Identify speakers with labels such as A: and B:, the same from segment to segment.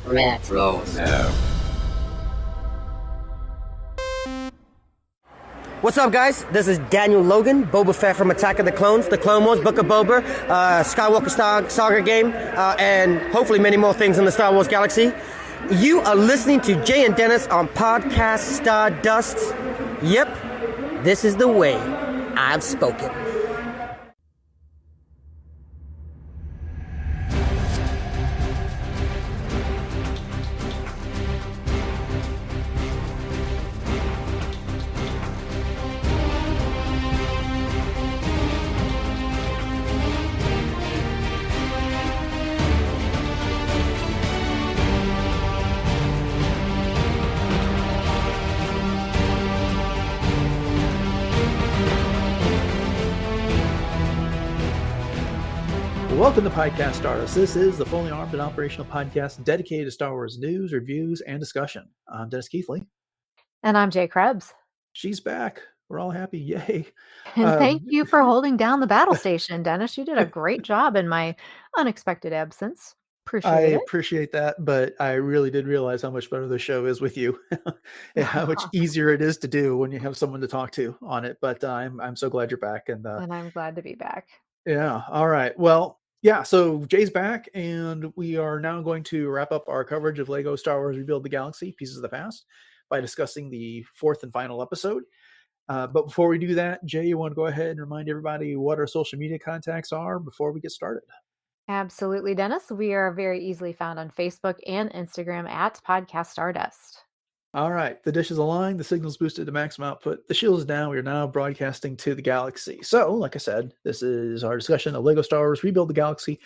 A: Retro.
B: What's up, guys? This is Daniel Logan, Boba Fett from Attack of the Clones, the Clone Wars, Book of Boba, Skywalker Saga game, and hopefully many more things in the Star Wars galaxy. You are listening to Jay and Dennis on Podcast Stardust. Yep, this is the way I've spoken.
C: Welcome to Podcast Stardust. This is the fully armed and operational podcast dedicated to Star Wars news, reviews, and discussion. I'm Dennis Keithley.
D: And I'm Jay Krebs.
C: She's back. We're all happy. Yay.
D: And thank you for holding down the battle station, Dennis. You did a great job in my unexpected absence.
C: I
D: Appreciate it.
C: appreciate that, but I really did realize how much better the show is with you and how much easier it is to do when you have someone to talk to on it. But I'm so glad you're back. And
D: I'm glad to be back.
C: Yeah. All right. Well, yeah. So Jay's back, and we are now going to wrap up our coverage of Lego Star Wars Rebuild the Galaxy: Pieces of the Past by discussing the fourth and final episode. But before we do that, Jay, you want to go ahead and remind everybody what our social media contacts are before we get started?
D: Absolutely, Dennis. We are very easily found on Facebook and Instagram at Podcast Stardust.
C: All right. The dish is aligned. The signal's boosted to maximum output. The shield is down. We are now broadcasting to the galaxy. So, like I said, this is our discussion of Lego Star Wars Rebuild the Galaxy: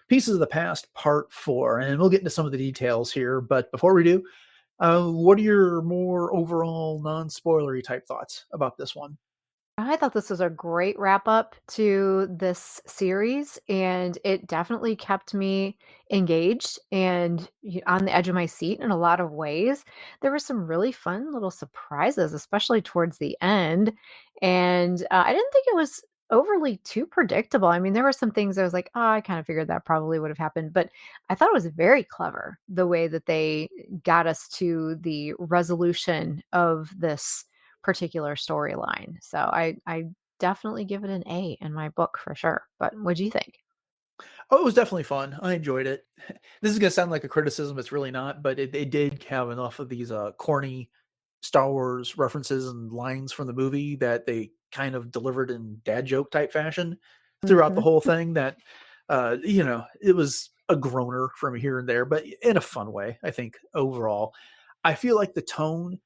C: Pieces of the Past, Part 4. And we'll get into some of the details here. But before we do, what are your more overall non-spoilery type thoughts about this one?
D: I thought this was a great wrap up to this series, and it definitely kept me engaged and on the edge of my seat in a lot of ways. There were some really fun little surprises, especially towards the end. And I didn't think it was overly too predictable. I mean, there were some things I was like, oh, I kind of figured that probably would have happened, but I thought it was very clever the way that they got us to the resolution of this particular storyline. So I definitely give it an A in my book for sure. But what do you think?
C: Oh, it was definitely fun. I enjoyed it. This is going to sound like a criticism. It's really not, but it did have enough of these corny Star Wars references and lines from the movie that they kind of delivered in dad joke type fashion throughout the whole thing that, it was a groaner from here and there, but in a fun way. I think overall, I feel like the tone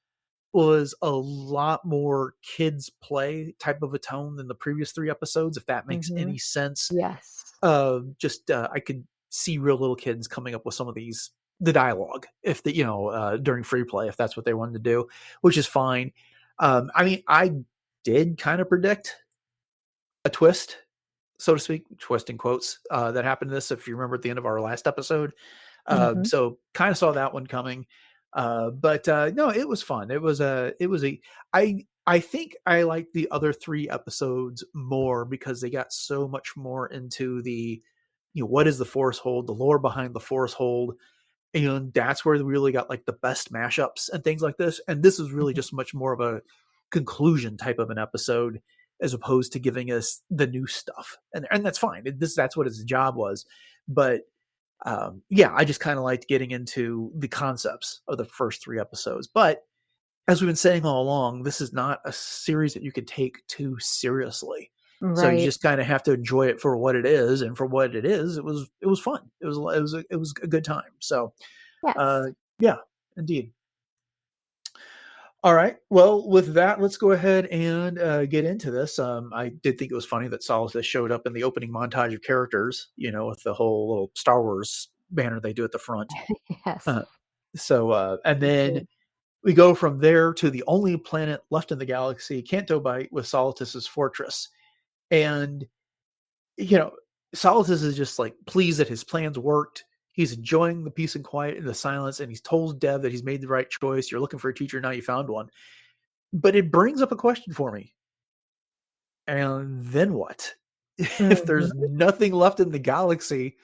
C: was a lot more kids play type of a tone than the previous 3 episodes, if that makes any sense.
D: Yes.
C: I could see real little kids coming up with some of the dialogue if during free play, if that's what they wanted to do, which is fine. I did kind of predict a twist, so to speak, twist in quotes, that happened to this, if you remember at the end of our last episode. So kind of saw that one coming. But no, it was fun. I think I liked the other 3 episodes more because they got so much more into the, what is the Force Hold, the lore behind the Force Hold. And that's where we really got like the best mashups and things like this. And this is really just much more of a conclusion type of an episode as opposed to giving us the new stuff. And that's fine. That's what his job was. But I just kind of liked getting into the concepts of the first 3 episodes. But as we've been saying all along, this is not a series that you could take too seriously.
D: Right.
C: So you just kind of have to enjoy it for what it is, and for what it is, it was fun. It was a good time. So,
D: Yes.
C: yeah, indeed. All right. Well, with that, let's go ahead and get into this. I did think it was funny that Solitus showed up in the opening montage of characters, with the whole little Star Wars banner they do at the front.
D: Yes.
C: And then we go from there to the only planet left in the galaxy, Canto Bight, with Solitus's fortress. And, Solitus is just like pleased that his plans worked. He's enjoying the peace and quiet and the silence, and he's told Dev that he's made the right choice. You're looking for a teacher, now you found one. But it brings up a question for me. And then what? If there's nothing left in the galaxy,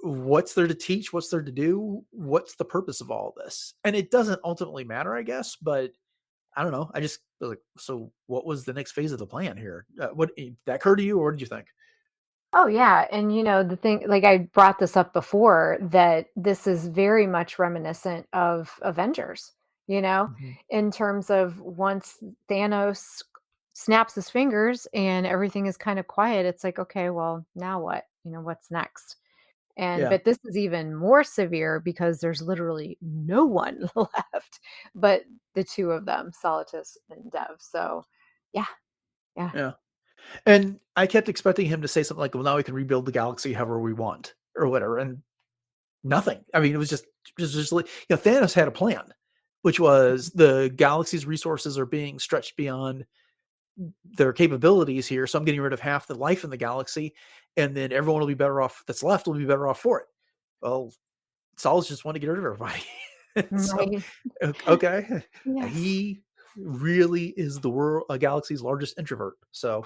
C: what's there to teach? What's there to do? What's the purpose of all this? And it doesn't ultimately matter, I guess, but I don't know. I just was like, so what was the next phase of the plan here? What that occurred to you, or what did you think?
D: Oh yeah, and the thing, like I brought this up before, that this is very much reminiscent of Avengers, you know,
C: Mhm.
D: in terms of once Thanos snaps his fingers and everything is kind of quiet, it's like, okay, well, now what? What's next? And
C: Yeah,
D: but this is even more severe because there's literally no one left but the two of them, Solitus and Dev. So, yeah, yeah.
C: yeah. And I kept expecting him to say something like, "Well, now we can rebuild the galaxy however we want," or whatever, and nothing. I mean, it was just like, Thanos had a plan, which was the galaxy's resources are being stretched beyond their capabilities here, so I'm getting rid of half the life in the galaxy, and then everyone will be better off. That's left will be better off for it. Well, Sol's just want to get rid of everybody. So,
D: Right.
C: okay,
D: Yes.
C: he really is the world, a galaxy's largest introvert. So,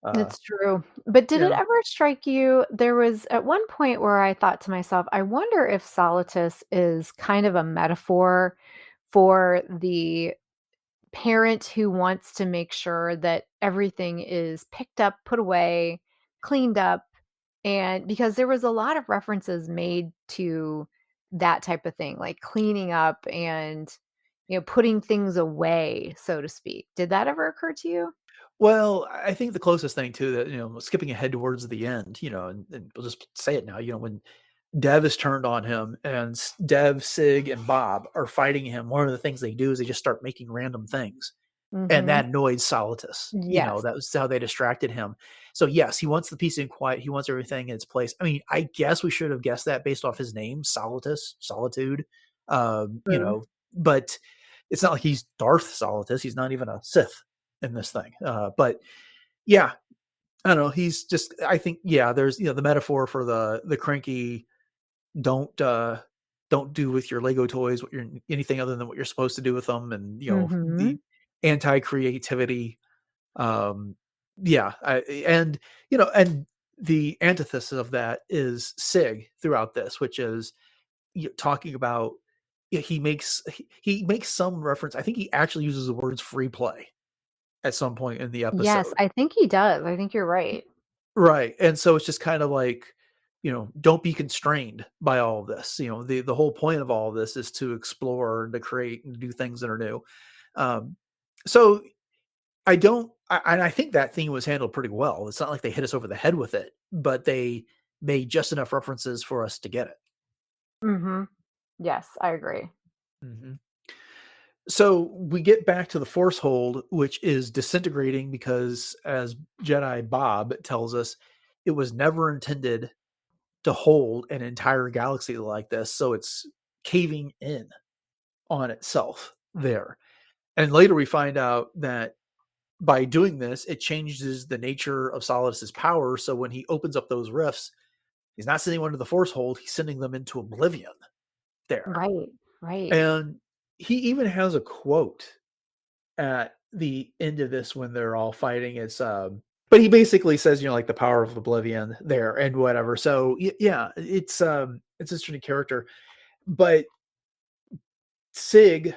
C: uh,
D: It's true. But did it
C: yeah.
D: ever strike you, there was at one point where I thought to myself, I wonder if Solitus is kind of a metaphor for the parent who wants to make sure that everything is picked up, put away, cleaned up, and because there was a lot of references made to that type of thing, like cleaning up and putting things away, so to speak. Did that ever occur to you?
C: Well, I think the closest thing to that, skipping ahead towards the end, and we'll just say it now, when Dev is turned on him and Dev, Sig, and Bob are fighting him, one of the things they do is they just start making random things. And
D: Mhm.
C: that annoyed Solitus.
D: Yes.
C: That was how they distracted him. So yes, he wants the peace and quiet. He wants everything in its place. I mean, I guess we should have guessed that based off his name, Solitus, solitude.
D: True.
C: But it's not like he's Darth Solitus. He's not even a Sith in this thing. But yeah, I don't know. He's just. I think yeah. There's the metaphor for the cranky don't don't do with your Lego toys what you're anything other than what you're supposed to do with them, and the
D: Mhm.
C: anti creativity. um yeah, and the antithesis of that is Sig throughout this, which is talking about he makes some reference. I think he actually uses the words free play at some point in the
D: Yes,
C: episode.
D: I think he does. I think you're right.
C: Right, and so it's just kind of like, don't be constrained by all of this. The whole point of all of this is to explore and to create and do things that are new. Um, so and I think that theme was handled pretty well. It's not like they hit us over the head with it, but they made just enough references for us to get it.
D: Mhm. Yes, I agree.
C: Mhm. So we get back to the Force Hold, which is disintegrating because, as Jedi Bob tells us, it was never intended to hold an entire galaxy like this. So it's caving in on itself there. And later we find out that by doing this, it changes the nature of Solidus's power. So when he opens up those rifts, he's not sending one to the Force Hold, he's sending them into oblivion there.
D: Right, right.
C: And he even has a quote at the end of this when they're all fighting. But he basically says, like the power of oblivion there and whatever. So yeah, it's an interesting character. But Sig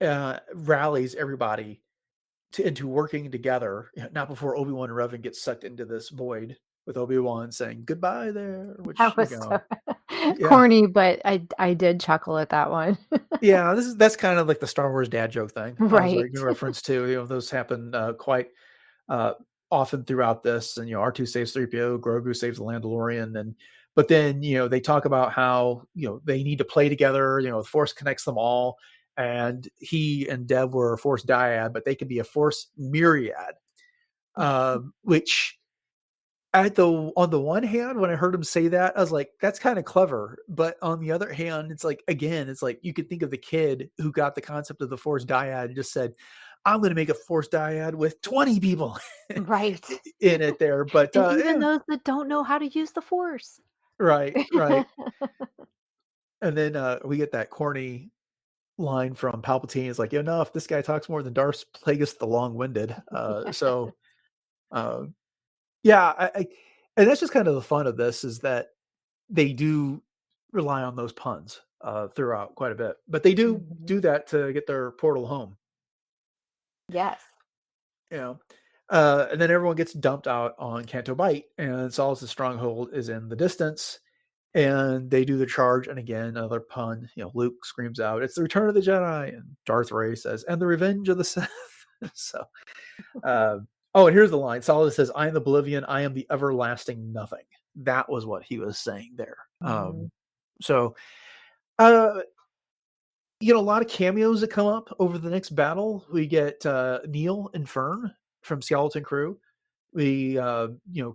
C: rallies everybody into working together, not before Obi-Wan and Revan get sucked into this void with Obi-Wan saying goodbye there, which
D: That was so
C: yeah.
D: corny, but I did chuckle at that one.
C: Yeah, that's kind of like the Star Wars dad joke thing I was
D: Right.
C: making reference to. Those happen quite uh, often throughout this. And R2 saves 3PO, Grogu saves the Mandalorian, and but then they talk about how they need to play together. The Force connects them all, and he and Dev were a Force dyad, but they can be a Force myriad. Which on the one hand, when I heard him say that, I was like, that's kind of clever. But on the other hand, it's like, again, it's like you could think of the kid who got the concept of the Force dyad and just said, I'm going to make a Force dyad with 20 people
D: Right.
C: in it there. But
D: And even
C: yeah,
D: those that don't know how to use the Force.
C: right, right. And then we get that corny line from Palpatine. Is like, if this guy talks more than Darth Plagueis the Long-Winded. Uh, yeah, and that's just kind of the fun of this is that they do rely on those puns throughout quite a bit, but they do that to get their portal home.
D: Yes.
C: You know, and then everyone gets dumped out on Canto Bight, and Solitus' stronghold is in the distance, and they do the charge. And again, another pun. Luke screams out, "It's the return of the Jedi!" And Darth Ray says, "And the revenge of the Sith." So, oh, and here's the line. Solitus says, "I am the Bolivian. I am the everlasting nothing." That was what he was saying there. So, a lot of cameos that come up over the next battle. We get Neil and Fern from Skeleton Crew. We,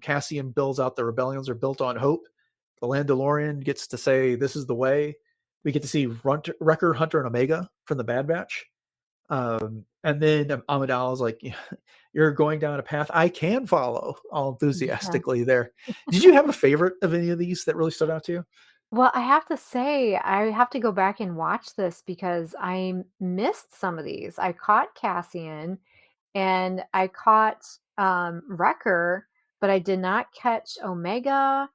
C: Cassian builds out the rebellions are built on hope. The Landalorian gets to say, "This is the way." We get to see Wrecker, Hunter, and Omega from the Bad Batch. And then Amidala's like, "You're going down a path I can follow," all enthusiastically there. Did you have a favorite of any of these that really stood out to you?
D: Well, I have to say, I have to go back and watch this because I missed some of these. I caught Cassian and I caught Wrecker, but I did not catch Omega.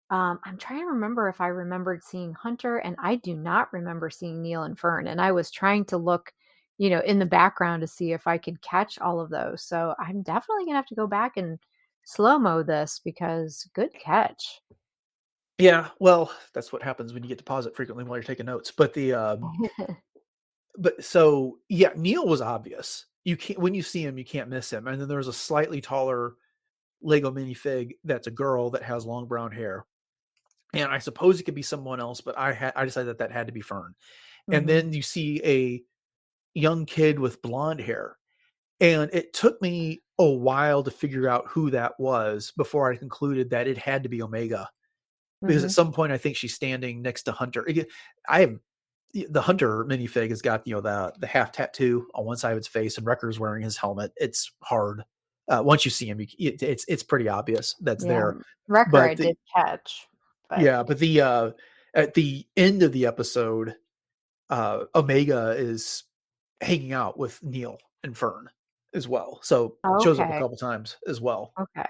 D: I'm trying to remember if I remembered seeing Hunter, and I do not remember seeing Neil and Fern. And I was trying to look, in the background to see if I could catch all of those. So I'm definitely gonna have to go back and slow-mo this because good catch.
C: Yeah, well, that's what happens when you get to pause it frequently while you're taking notes. But Neil was obvious. You can't when you see him, you can't miss him. And then there's a slightly taller Lego minifig that's a girl that has long brown hair. And I suppose it could be someone else, but I decided that had to be Fern. And then you see a young kid with blonde hair. And it took me a while to figure out who that was before I concluded that it had to be Omega. Because at some point I think she's standing next to Hunter. The Hunter minifig has got the half tattoo on one side of its face, and Wrecker's wearing his helmet. It's hard. Once you see him, it's pretty obvious that's there.
D: Wrecker
C: But
D: I did catch. But
C: but at the end of the episode, Omega is hanging out with Neil and Fern as well. So it shows up a
D: okay.
C: couple times as well.
D: Okay.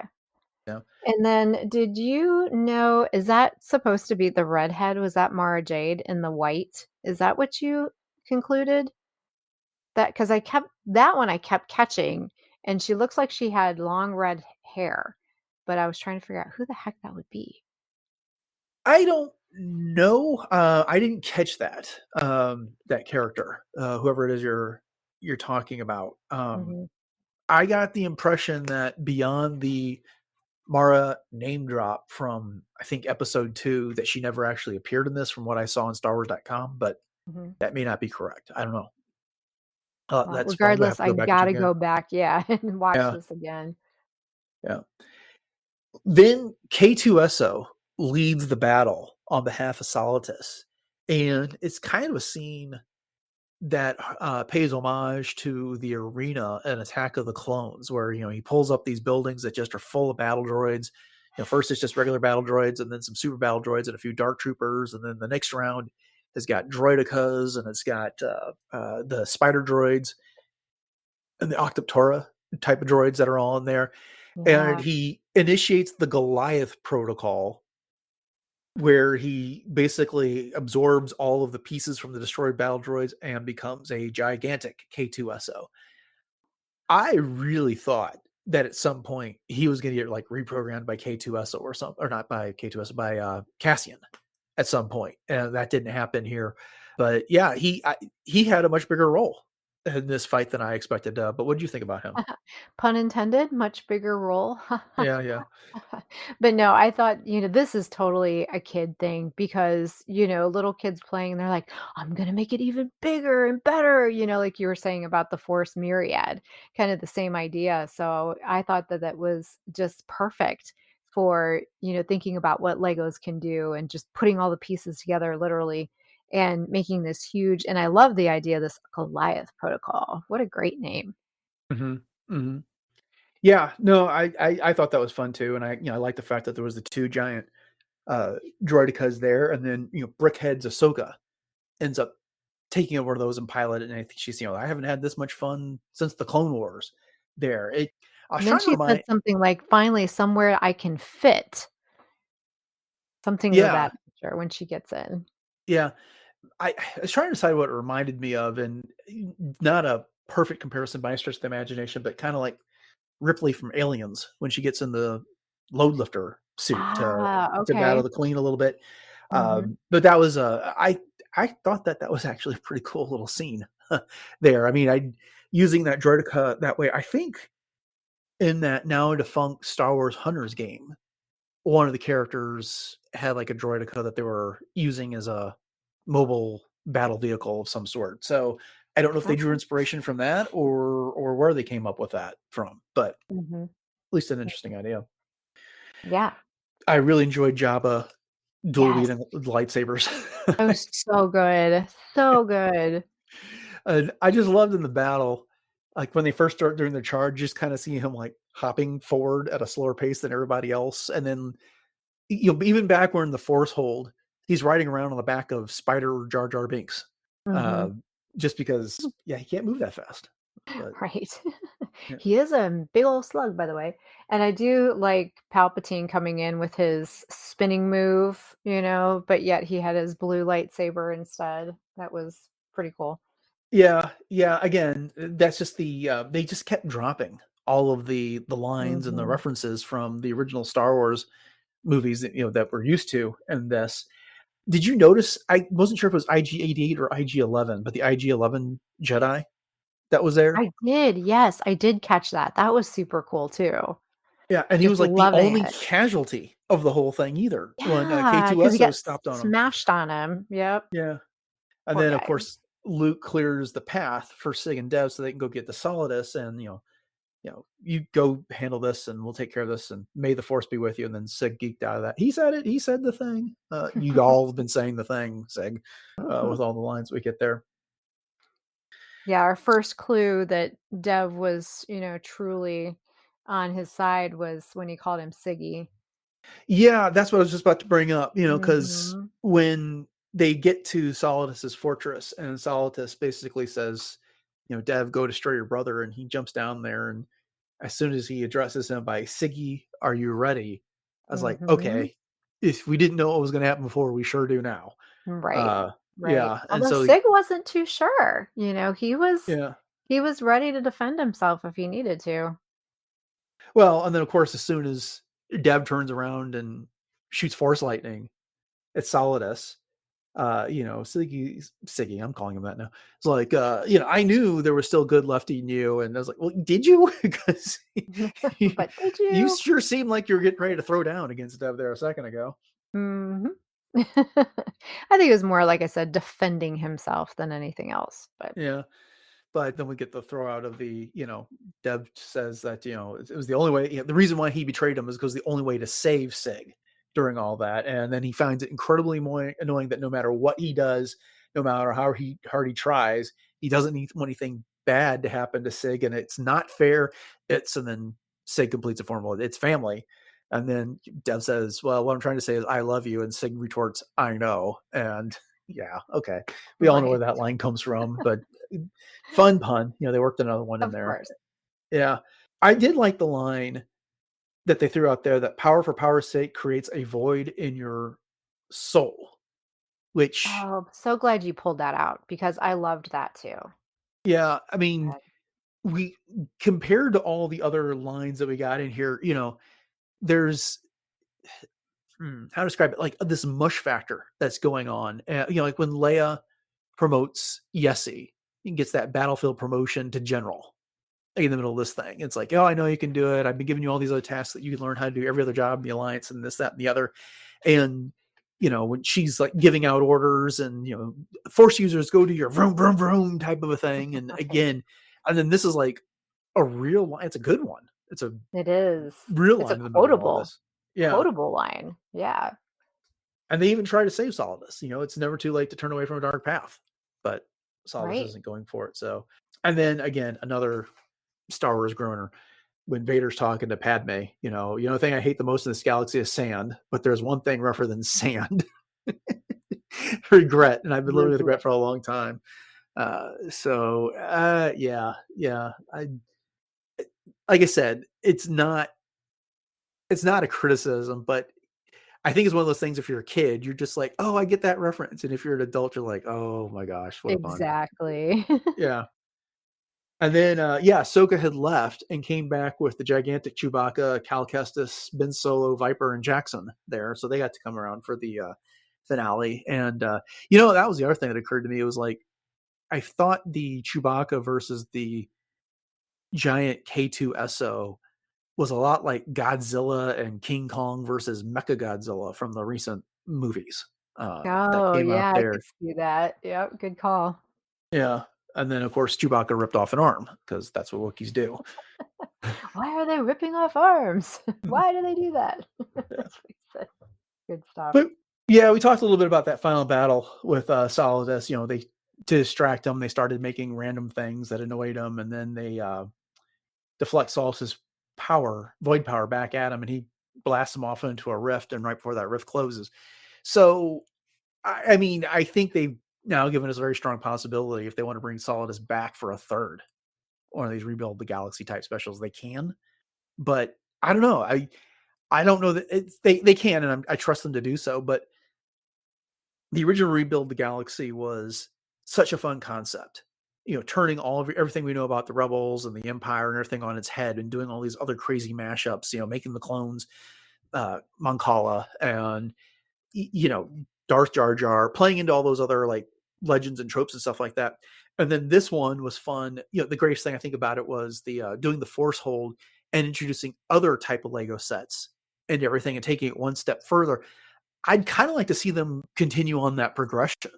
C: Yeah.
D: And then did you know, is that supposed to be the redhead? Was that Mara Jade in the white? Is that what you concluded? That because I kept catching, and she looks like she had long red hair, but I was trying to figure out who the heck that would be.
C: I don't know. I didn't catch that character, whoever it is you're talking about. I got the impression that beyond the Mara name drop from I think episode 2 that she never actually appeared in this from what I saw on StarWars.com, but that may not be correct. I don't know.
D: Well,
C: That's fine. We'll have
D: regardless,
C: to
D: I
C: go back and check
D: gotta
C: again.
D: go back, yeah, and watch
C: Yeah,
D: this again.
C: yeah. Then K2SO leads the battle on behalf of Solitus, and it's kind of a scene that pays homage to the arena and Attack of the Clones, where he pulls up these buildings that just are full of battle droids. First it's just regular battle droids, and then some super battle droids and a few dark troopers, and then the next round has got droidicas, and it's got the spider droids and the Octoptora type of droids that are all in there. And
D: Yeah.
C: he initiates the Goliath protocol, where he basically absorbs all of the pieces from the destroyed battle droids and becomes a gigantic K2SO. I really thought that at some point he was going to get reprogrammed by K2SO or something, or not by K2SO, by Cassian at some point, and that didn't happen here. But yeah, he had a much bigger role in this fight than I expected. But what did you think about him?
D: Pun intended, much bigger role.
C: Yeah.
D: But no, I thought, this is totally a kid thing because, little kids playing and they're like, I'm going to make it even bigger and better, like you were saying about the Force Myriad, kind of the same idea. So I thought that that was just perfect for, thinking about what Legos can do and just putting all the pieces together literally and making this huge. And I love the idea of this Goliath protocol. What a great name.
C: Mm-hmm. Yeah, no, I thought that was fun too, and I like the fact that there was the two giant droidicas there, and then Brickhead's Ahsoka ends up taking over those and pilot it, and I think she's I haven't had this much fun since the Clone Wars. There, I was
D: And then
C: trying to
D: she said
C: remind,
D: something like, "Finally, somewhere I can fit." Something to
C: yeah,
D: that character when she gets in.
C: Yeah. I was trying to decide what it reminded me of, and not a perfect comparison by any stretch of the imagination, but kind of like Ripley from Aliens when she gets in the load lifter suit
D: Ah,
C: to battle
D: okay.
C: the Queen a little bit.
D: Mhm.
C: But that was I thought that was actually a pretty cool little scene there. I mean, I using that droideka that way. I think in that now defunct Star Wars Hunters game, one of the characters had like a droideka that they were using as a mobile battle vehicle of some sort. So I don't know if they drew
D: Okay.
C: inspiration from that or where they came up with that from, but at
D: Mhm.
C: least an interesting idea.
D: Yeah.
C: I really enjoyed Jabba dual
D: Yes.
C: wielding lightsabers.
D: It was so good. So good.
C: And I just loved in the battle, like when they first start doing the charge, just kind of seeing him like hopping forward at a slower pace than everybody else. And then even back when the Force hold, he's riding around on the back of Spider Jar Jar Binks, uh,
D: Mhm.
C: just because yeah, he can't move that fast. But
D: Right.
C: yeah,
D: He is a big old slug, by the way. And I do like Palpatine coming in with his spinning move, but yet he had his blue lightsaber instead. That was pretty cool.
C: yeah. Again, that's just they just kept dropping all of the lines and the
D: Mhm.
C: references from the original Star Wars movies that that we're used to in this. Did you notice? I wasn't sure if it was IG-88 or IG-11, but the IG-11 Jedi that was there.
D: I did, yes, I did catch that. That was super cool too.
C: Yeah, and he
D: Just
C: was like the
D: loving
C: only
D: it.
C: casualty of the whole thing either when
D: Yeah, because he
C: K2SO
D: gets
C: stopped on him.
D: smashed on him. Yep.
C: Yeah, and
D: Poor
C: then of
D: guy.
C: course Luke clears the path for Sig and Dev so they can go get the Solitus, and you go handle this, and we'll take care of this, and may the Force be with you. And then Sig geeked out of that. He said it. He said the thing. You all have been saying the thing, Sig, with all the lines we get there.
D: Yeah, our first clue that Dev was, truly on his side was when he called him Siggy.
C: Yeah, that's what I was just about to bring up, because
D: Mhm.
C: when they get to Solitus's fortress and Solitus basically says, Dev, go destroy your brother. And he jumps down there. And as soon as he addresses him by Siggy, are you ready? I was like,
D: Mhm.
C: okay, if we didn't know what was going to happen before, we sure do now.
D: Right.
C: Uh,
D: Right.
C: yeah. And
D: Although
C: so,
D: Sig wasn't too sure, he was
C: yeah.
D: he was ready to defend himself if he needed to.
C: Well, and then of course, as soon as Dev turns around and shoots Force Lightning at Solidus, Siggy, I'm calling him that now. It's like, I knew there was still good left in you. And I was like, well, did you? Because
D: But did
C: you
D: you?
C: sure seemed like you were getting ready to throw down against Dev there a second ago.
D: Mhm. I think it was more, like I said, defending himself than anything else, but
C: Yeah. But then we get the throw out of Dev says that, it was the only way, the reason why he betrayed him is because the only way to save Sig during all that. And then he finds it incredibly more annoying that no matter what he does, no matter how hard he tries, he doesn't want anything bad to happen to Sig. And it's not fair. And then Sig completes a formula. It's family. And then Dev says, well, what I'm trying to say is I love you. And Sig retorts, I know. And yeah, okay. We all know where
D: right.
C: that line comes from, but fun pun. They worked another one in
D: Of
C: there.
D: course.
C: Yeah. I did like the line that they threw out there that power for power's sake creates a void in your soul, which,
D: Oh, so glad you pulled that out because I loved that too.
C: yeah, I mean,
D: Uh,
C: we compared to all the other lines that we got in here, there's how to describe it, like this mush factor that's going on. Like when Leia promotes Yessi and gets that battlefield promotion to general in the middle of this thing. It's like, oh, I know you can do it. I've been giving you all these other tasks that you can learn how to do every other job in the alliance and this, that, and the other. And, when she's like giving out orders and, force users go to your vroom, vroom, vroom type of a thing. And
D: right.
C: again, and then this is like a real line. It's a good one. It's a
D: It is.
C: real
D: It's a
C: line in the middle of all
D: quotable
C: this. Yeah.
D: quotable line. Yeah.
C: And they even try to save Solidus. It's never too late to turn away from a dark path, but Solidus
D: Right.
C: isn't going for it. So, and then again, another Star Wars groaner when Vader's talking to Padme, the thing I hate the most in this galaxy is sand, but there's one thing rougher than sand. Regret. And I've been living with
D: Regret.
C: regret for a long time. Yeah. Like I said, it's not a criticism, but I think it's one of those things, if you're a kid, you're just like, "Oh, I get that reference." And if you're an adult, you're like, "Oh my gosh, what a fun."
D: Exactly.
C: Yeah. And then, yeah, Ahsoka had left and came back with the gigantic Chewbacca, Cal Kestis, Ben Solo, Viper, and Jackson there. So they got to come around for the finale. And, that was the other thing that occurred to me. It was like, I thought the Chewbacca versus the giant K2SO was a lot like Godzilla and King Kong versus Mechagodzilla from the recent movies that
D: Oh,
C: came out
D: yeah, I
C: there.
D: could see that. Yep, good call.
C: Yeah. And then, of course, Chewbacca ripped off an arm because that's what Wookiees do.
D: Why are they ripping off arms? Why do they do that?
C: Yeah.
D: That's what he said. Good stuff.
C: But yeah, we talked a little bit about that final battle with Solitus. They to distract him, they started making random things that annoyed him, and then they deflect Solitus's void power back at him, and he blasts him off into a rift. And right before that rift closes, so I mean, I think they've now given us a very strong possibility if they want to bring Solitus back for a third one of these rebuild the galaxy type specials, they can. But I don't know. I don't know that they can, and I trust them to do so. But the original Rebuild the Galaxy was such a fun concept. Turning everything we know about the Rebels and the Empire and everything on its head, and doing all these other crazy mashups. Making the clones, Moncala, and Darth Jar Jar, playing into all those other like legends and tropes and stuff like that. And then this one was fun. The greatest thing I think about it was the doing the Force Hold and introducing other type of Lego sets and everything, and taking it one step further. I'd kind of like to see them continue on that progression,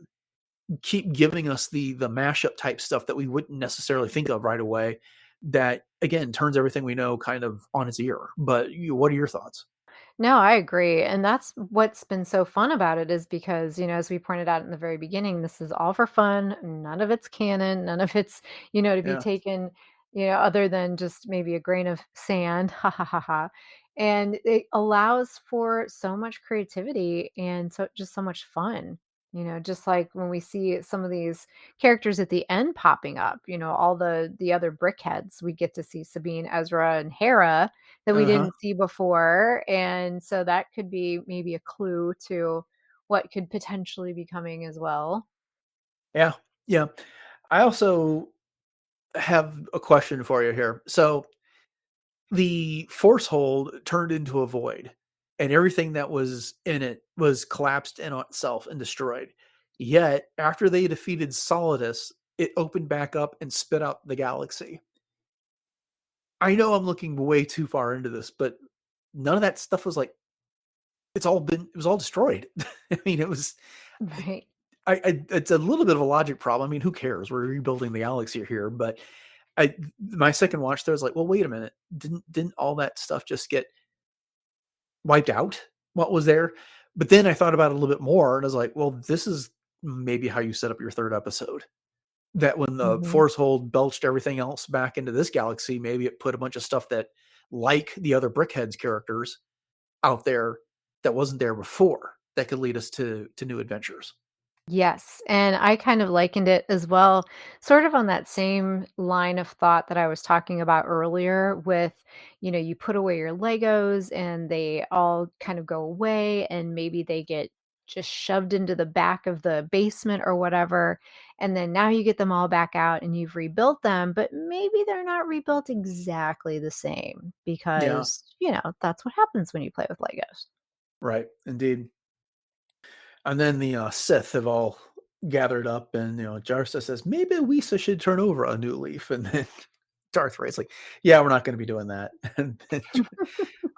C: keep giving us the mashup type stuff that we wouldn't necessarily think of right away. That again turns everything we know kind of on its ear. But what are your thoughts?
D: No, I agree. And that's what's been so fun about it is because, as we pointed out in the very beginning, this is all for fun. None of it's canon. None of it's, to be
C: Yeah,
D: taken, other than just maybe a grain of sand. Ha ha ha ha. And it allows for so much creativity and so much fun. Just like when we see some of these characters at the end popping up, all the other brickheads, we get to see Sabine, Ezra, and Hera that we
C: uh-huh.
D: didn't see before, and so that could be maybe a clue to what could potentially be coming as well.
C: Yeah, yeah. I also have a question for you here. So the force hold turned into a void, and everything that was in it was collapsed in on itself and destroyed. Yet, after they defeated Solidus, it opened back up and spit out the galaxy. I know I'm looking way too far into this, but none of that stuff was like it was all destroyed. I mean, it was
D: Right.
C: it's a little bit of a logic problem. I mean, who cares? We're rebuilding the galaxy here, but my second watch there was like, well, wait a minute, didn't all that stuff just get wiped out? What was there? But then I thought about it a little bit more, and I was like, well, this is maybe how you set up your third episode. That when the
D: Mhm.
C: force hold belched everything else back into this galaxy, maybe it put a bunch of stuff that, like the other Brickheads characters, out there that wasn't there before, that could lead us to new adventures.
D: Yes, and I kind of likened it as well, sort of on that same line of thought that I was talking about earlier with, you put away your Legos and they all kind of go away and maybe they get just shoved into the back of the basement or whatever. And then now you get them all back out and you've rebuilt them, but maybe they're not rebuilt exactly the same
C: Yeah,
D: because, that's what happens when you play with Legos.
C: right, indeed. And then the Sith have all gathered up, and Jarsa says maybe Wisa should turn over a new leaf, and then Darth Vader's like, "Yeah, we're not going to be doing that." And then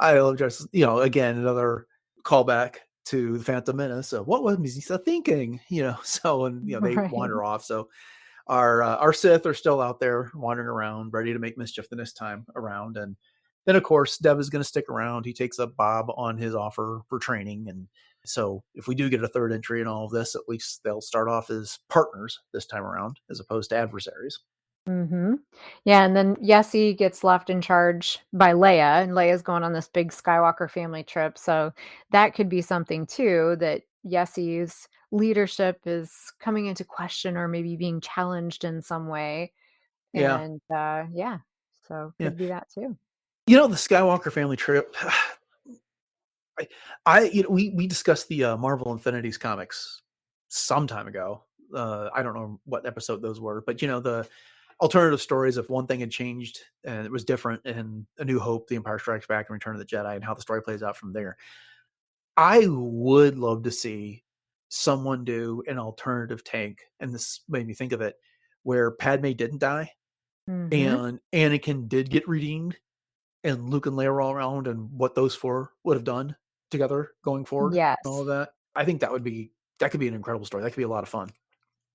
C: I love Jarsa. Again, another callback to the Phantom Menace. So what was Misa thinking? So and they
D: Right.
C: wander off. So our Sith are still out there wandering around, ready to make mischief the next time around. And then, of course, Dev is going to stick around. He takes up Bob on his offer for training. And so, if we do get a third entry in all of this, at least they'll start off as partners this time around, as opposed to adversaries.
D: Mhm. Yeah, and then Yessie gets left in charge by Leia, and Leia's going on this big Skywalker family trip, so that could be something too, that Yessie's leadership is coming into question or maybe being challenged in some way,
C: Yeah,
D: and, yeah, so
C: yeah.
D: could be that too.
C: The Skywalker family trip. We discussed the Marvel Infinities comics some time ago. I don't know what episode those were, but the alternative stories of one thing had changed and it was different in A New Hope, The Empire Strikes Back, and Return of the Jedi, and how the story plays out from there. I would love to see someone do an alternative take, and this made me think of it, where Padme didn't die
D: Hmm.
C: and Anakin did get redeemed, and Luke and Leia were all around, and what those four would have done together going forward, and all
D: Yes.
C: of that. I think that could be an incredible story. That could be a lot of fun.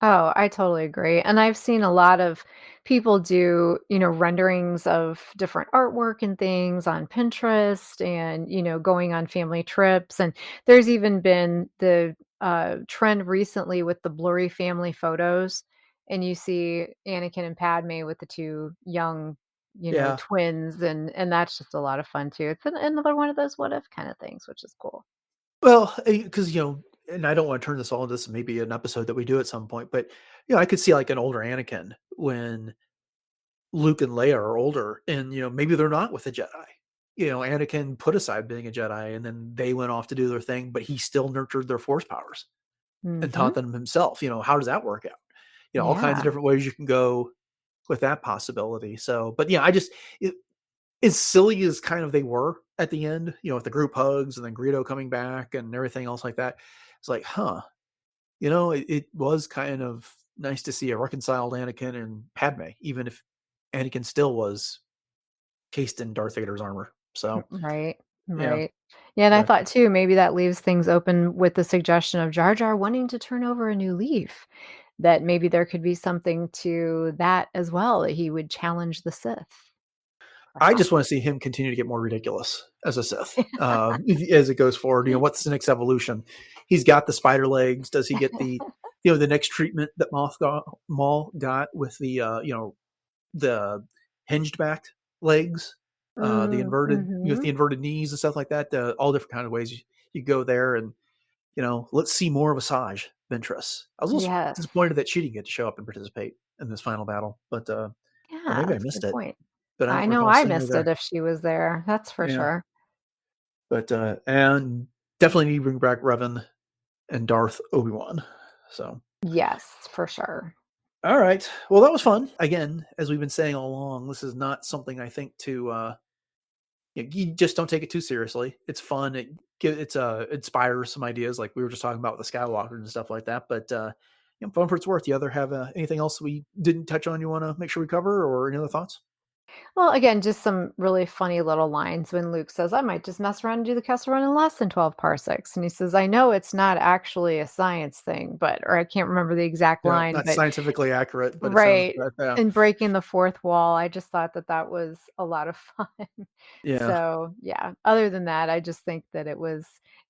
D: Oh, I totally agree. And I've seen a lot of people do, renderings of different artwork and things on Pinterest and, going on family trips. And there's even been the trend recently with the blurry family photos. And you see Anakin and Padme with the two young,
C: Yeah.
D: twins. And that's just a lot of fun too. It's another one of those what if kind of things, which is cool.
C: Well, because and I don't want to turn this all into this maybe an episode that we do at some point, but I could see like an older Anakin when Luke and Leia are older, and maybe they're not with the Jedi. Anakin put aside being a Jedi, and then they went off to do their thing, but he still nurtured their Force powers and
D: Hmm.
C: taught them himself. How does that work out? All kinds of
D: Yeah.
C: different ways you can go with that possibility. So, but yeah, as silly as kind of they were at the end, with the group hugs and then Greedo coming back and everything else like that. It's like, huh, it was kind of nice to see a reconciled Anakin and Padme, even if Anakin still was cased in Darth Vader's armor. So,
D: Right,
C: yeah,
D: right. Yeah, and I
C: but
D: thought too, maybe that leaves things open with the suggestion of Jar Jar wanting to turn over a new leaf, that maybe there could be something to that as well, that he would challenge the Sith,
C: I just want to
D: perhaps.
C: see him continue to get more ridiculous as a Sith as it goes forward. What's the next evolution? He's got the spider legs. Does he get the next treatment that Maul got with the hinged back legs, the
D: Mm,
C: inverted, with
D: mhm.
C: the inverted knees and stuff like that. All different kind of ways you go there, and let's see more of Asajj Ventress. I was a little
D: Yes.
C: disappointed that she didn't get to show up and participate in this final battle, but or
D: Yeah,
C: maybe I
D: that's a
C: missed
D: good
C: it,
D: point.
C: but I
D: I
C: don't
D: know
C: recall
D: I
C: seeing her
D: missed it
C: there.
D: if she was there, that's for
C: Yeah,
D: sure.
C: but and definitely need to bring back Revan and Darth Obi-Wan. So,
D: Yes, for sure.
C: all right, well, that was fun. Again, as we've been saying all along, this is not something I think to you just don't take it too seriously. It's fun. It's inspires some ideas like we were just talking about with the Skywalkers and stuff like that. But fun for its worth. You other have anything else we didn't touch on? You want to make sure we cover, or any other thoughts?
D: Well, again, just some really funny little lines when Luke says, "I might just mess around and do the Kessel Run in less than 12 parsecs." And he says, "I know it's not actually a science thing, but," or I can't remember the exact
C: Yeah,
D: line,
C: not
D: but
C: scientifically accurate, but it sounds
D: right.
C: yeah,
D: And breaking the fourth wall, I just thought that that was a lot of fun.
C: yeah.
D: So, yeah, other than that, I just think that it was,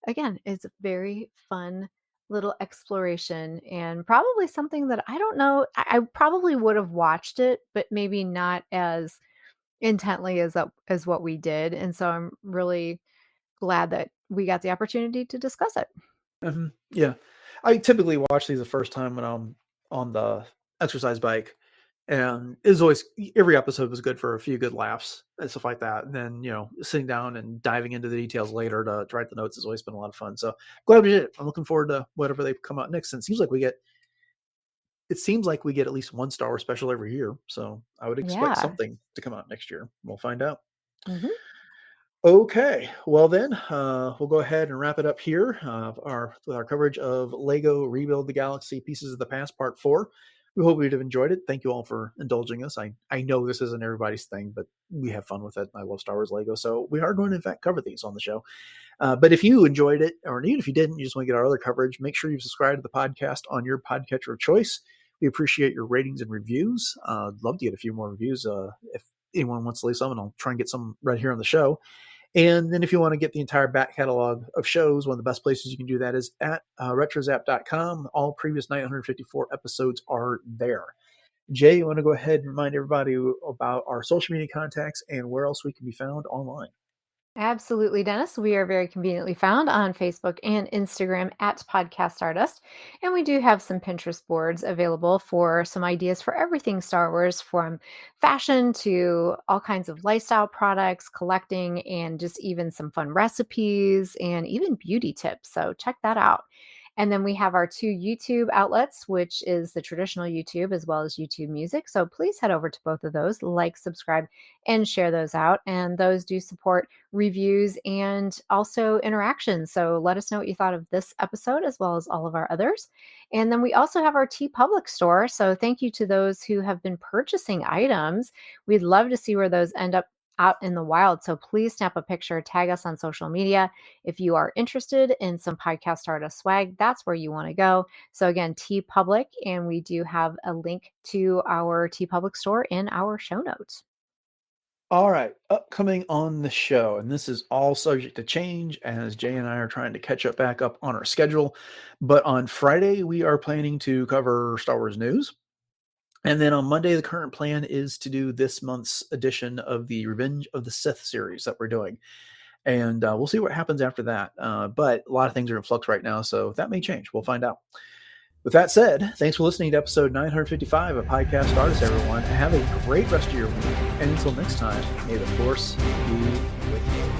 D: again, it's a very fun little exploration and probably something that I don't know. I probably would have watched it, but maybe not as intently as what we did, and so I'm really glad that we got the opportunity to discuss it.
C: Yeah. I typically watch these the first time when I'm on the exercise bike, and it's always every episode was good for a few good laughs and stuff like that. And then sitting down and diving into the details later to write the notes has always been a lot of fun. So glad we did it. I'm looking forward to whatever they come out next. And it seems like we get at least one Star Wars special every year. So I would expect
D: Yeah.
C: something to come out next year. We'll find out.
D: Mhm.
C: Okay, well then, we'll go ahead and wrap it up here. With our coverage of Lego Rebuild the Galaxy Pieces of the Past Part 4. We hope you'd have enjoyed it. Thank you all for indulging us. I know this isn't everybody's thing, but we have fun with it. I love Star Wars Lego, so we are going to in fact cover these on the show. But if you enjoyed it, or even if you didn't, you just want to get our other coverage, make sure you subscribe to the podcast on your podcatcher of choice. We appreciate your ratings and reviews. I'd love to get a few more reviews. If anyone wants to leave some, and I'll try and get some right here on the show. And then if you want to get the entire back catalog of shows, one of the best places you can do that is at retrozap.com. All previous 954 episodes are there. Jay, you want to go ahead and remind everybody about our social media contacts and where else we can be found online?
D: Absolutely, Dennis. We are very conveniently found on Facebook and Instagram at Podcast Stardust. And we do have some Pinterest boards available for some ideas for everything Star Wars, from fashion to all kinds of lifestyle products, collecting, and just even some fun recipes and even beauty tips. So check that out. And then we have our two YouTube outlets, which is the traditional YouTube as well as YouTube Music. So please head over to both of those, like, subscribe, and share those out. And those do support reviews and also interaction. So let us know what you thought of this episode as well as all of our others. And then we also have our TeePublic store. So thank you to those who have been purchasing items. We'd love to see where those end up out in the wild. So please snap a picture, tag us on social media. If you are interested in some Podcast Stardust swag, that's where you want to go. So again, TeePublic, and we do have a link to our TeePublic store in our show notes.
C: All right, upcoming on the show, and this is all subject to change as Jay and I are trying to catch up back up on our schedule. But on Friday, we are planning to cover Star Wars news. And then on Monday, the current plan is to do this month's edition of the Revenge of the Sith series that we're doing. And we'll see what happens after that. But a lot of things are in flux right now, so that may change. We'll find out. With that said, thanks for listening to episode 955 of Podcast Stardust, everyone. Have a great rest of your week. And until next time, may the Force be with you.